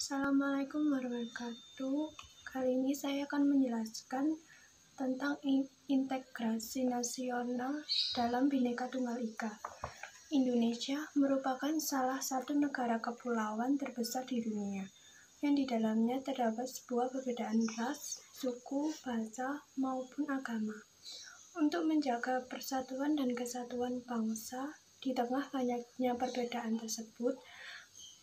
Assalamualaikum warahmatullahi wabarakatuh. Kali ini saya akan menjelaskan tentang integrasi nasional dalam Bhinneka Tunggal Ika. Indonesia merupakan salah satu negara kepulauan terbesar di dunia, yang di dalamnya terdapat sebuah perbedaan ras, suku, bahasa, maupun agama. Untuk menjaga persatuan dan kesatuan bangsa di tengah banyaknya perbedaan tersebut,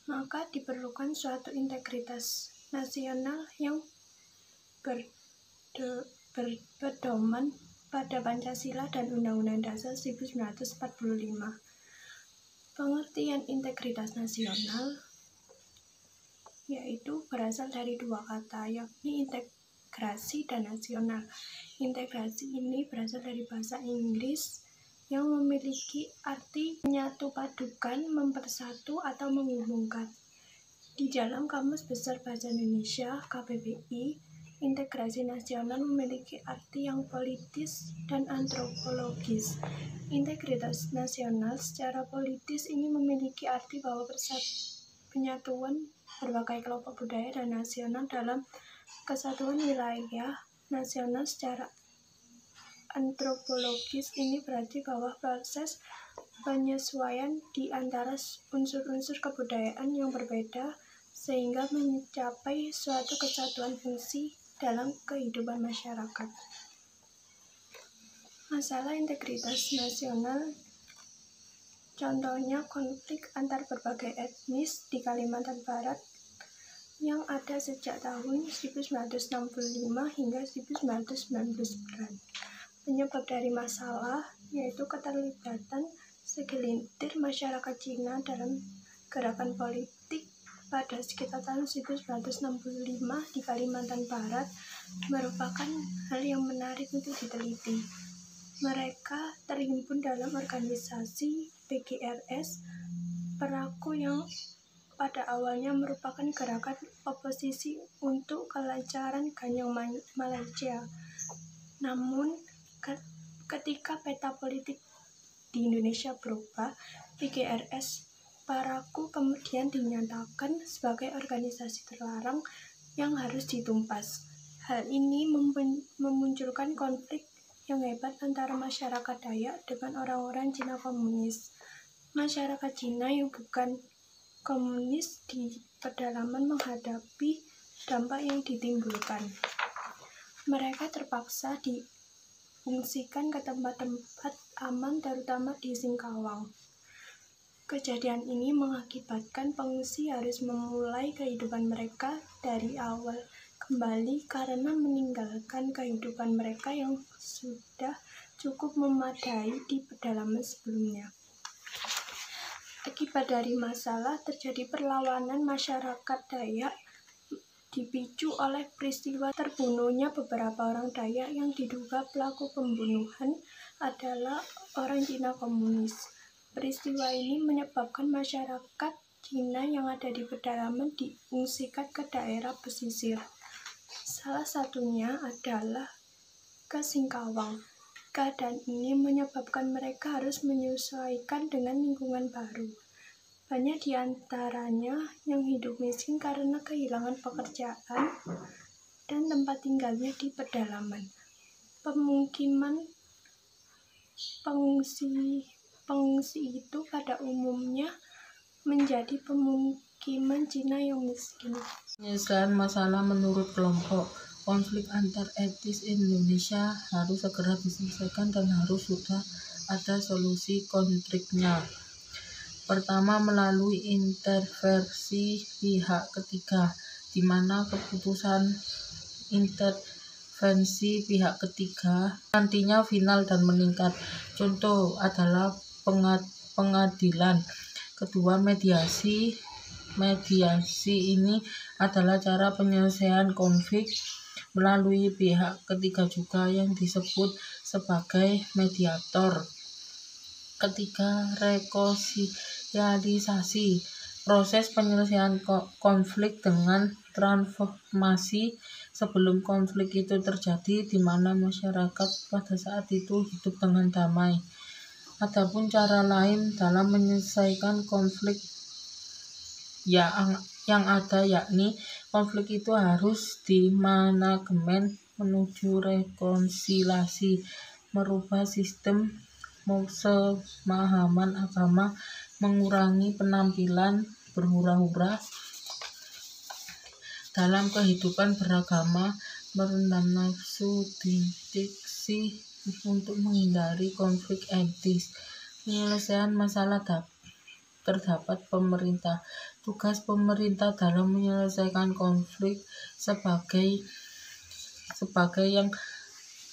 maka diperlukan suatu integritas nasional yang berpedoman pada Pancasila dan Undang-Undang Dasar 1945. Pengertian integritas nasional yaitu berasal dari dua kata, yakni integrasi dan nasional. Integrasi ini berasal dari bahasa Inggris yang memiliki arti menyatu padukan, mempersatu, atau menghubungkan. Di dalam Kamus Besar Bahasa Indonesia (KBBI), integrasi nasional memiliki arti yang politis dan antropologis. Integritas nasional secara politis ini memiliki arti bahwa penyatuan berbagai kelompok budaya dan nasional dalam kesatuan wilayah nasional. Secara antropologis ini berarti bahwa proses penyesuaian di antara unsur-unsur kebudayaan yang berbeda sehingga mencapai suatu kesatuan fungsi dalam kehidupan masyarakat. Masalah integritas nasional contohnya konflik antar berbagai etnis di Kalimantan Barat yang ada sejak tahun 1965 hingga 1999. Penyebab dari masalah yaitu keterlibatan segelintir masyarakat Cina dalam gerakan politik pada sekitar tahun 1965 di Kalimantan Barat merupakan hal yang menarik untuk diteliti. Mereka terhimpun dalam organisasi PGRS Peraku yang pada awalnya merupakan gerakan oposisi untuk kelancaran Ganyong Malaysia. Namun ketika peta politik di Indonesia berubah, PGRS Peraku kemudian dinyatakan sebagai organisasi terlarang yang harus ditumpas. Hal ini memunculkan konflik yang hebat antara masyarakat Dayak dengan orang-orang Cina komunis. Masyarakat Cina yang bukan komunis di pedalaman menghadapi dampak yang ditimbulkan. Mereka terpaksa diungsikan ke tempat-tempat aman, terutama di Singkawang. Kejadian ini mengakibatkan pengungsi harus memulai kehidupan mereka dari awal kembali karena meninggalkan kehidupan mereka yang sudah cukup memadai di pedalaman sebelumnya. Akibat dari masalah terjadi perlawanan masyarakat Dayak dipicu oleh peristiwa terbunuhnya beberapa orang Dayak yang diduga pelaku pembunuhan adalah orang Cina komunis. Peristiwa ini menyebabkan masyarakat Cina yang ada di pedalaman diungsikan ke daerah pesisir. Salah satunya adalah ke Singkawang. Keadaan ini menyebabkan mereka harus menyesuaikan dengan lingkungan baru. Banyak di antaranya yang hidup miskin karena kehilangan pekerjaan dan tempat tinggalnya di pedalaman. Pemukiman pengungsi itu pada umumnya menjadi pemukiman Cina yang miskin. Penyelesaian masalah menurut kelompok. Konflik antar etnis Indonesia harus segera diselesaikan dan harus sudah ada solusi konfliknya. Pertama, melalui intervensi pihak ketiga, di mana keputusan intervensi pihak ketiga nantinya final dan meningkat. Contoh adalah pengadilan. Kedua, mediasi. Mediasi ini adalah cara penyelesaian konflik melalui pihak ketiga juga yang disebut sebagai mediator. Ketiga, rekonsiliasi. Proses penyelesaian konflik dengan transformasi sebelum konflik itu terjadi, di mana masyarakat pada saat itu hidup dengan damai. Adapun cara lain dalam menyelesaikan konflik yang ada, yakni konflik itu harus dimanajemen menuju rekonsiliasi, merubah sistem pemahaman agama, mengurangi penampilan berhura-hura dalam kehidupan beragama, meredam nafsu diksi untuk menghindari konflik etis. Penyelesaian masalah terdapat pemerintah. Tugas pemerintah dalam menyelesaikan konflik sebagai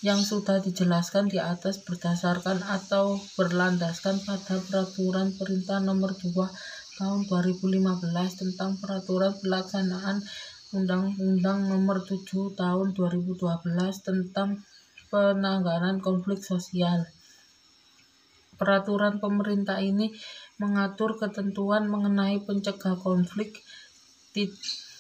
yang sudah dijelaskan di atas berdasarkan atau berlandaskan pada Peraturan Pemerintah Nomor 2 Tahun 2015 tentang Peraturan Pelaksanaan Undang-Undang Nomor 7 Tahun 2012 tentang Penanganan Konflik Sosial. Peraturan pemerintah ini mengatur ketentuan mengenai pencegah konflik,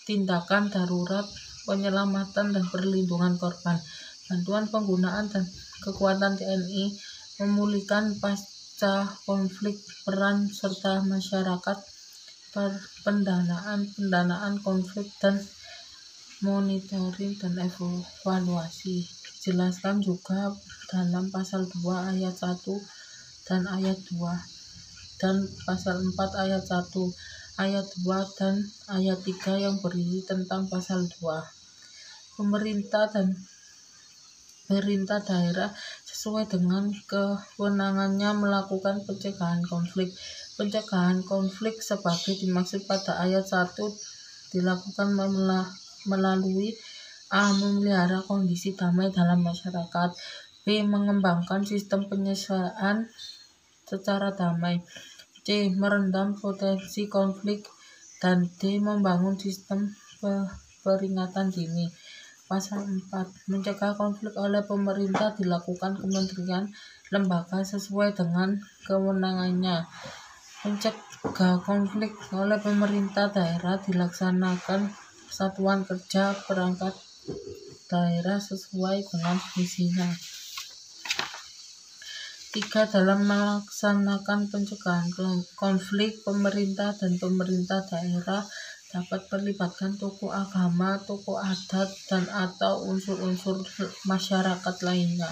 tindakan darurat, penyelamatan dan perlindungan korban, bantuan penggunaan dan kekuatan TNI, memulihkan pasca konflik, peran serta masyarakat, pendanaan konflik dan monitoring dan evaluasi. Dijelaskan juga dalam pasal 2 ayat 1 dan ayat 2 dan pasal 4 ayat 1, ayat 2 dan ayat 3 yang berisi tentang pasal 2. Pemerintah daerah sesuai dengan kewenangannya melakukan pencegahan konflik. Pencegahan konflik sebagai dimaksud pada ayat 1 dilakukan melalui A. Memelihara kondisi damai dalam masyarakat, B. Mengembangkan sistem penyelesaian secara damai, C. Meredam potensi konflik, dan D. Membangun sistem peringatan dini. Pasal 4. Mencegah konflik oleh pemerintah dilakukan kementerian lembaga sesuai dengan kewenangannya. Mencegah konflik oleh pemerintah daerah dilaksanakan satuan kerja perangkat daerah sesuai dengan fungsinya. 3. Dalam melaksanakan pencegahan konflik, pemerintah dan pemerintah daerah dapat melibatkan tokoh agama, tokoh adat, dan atau unsur-unsur masyarakat lainnya.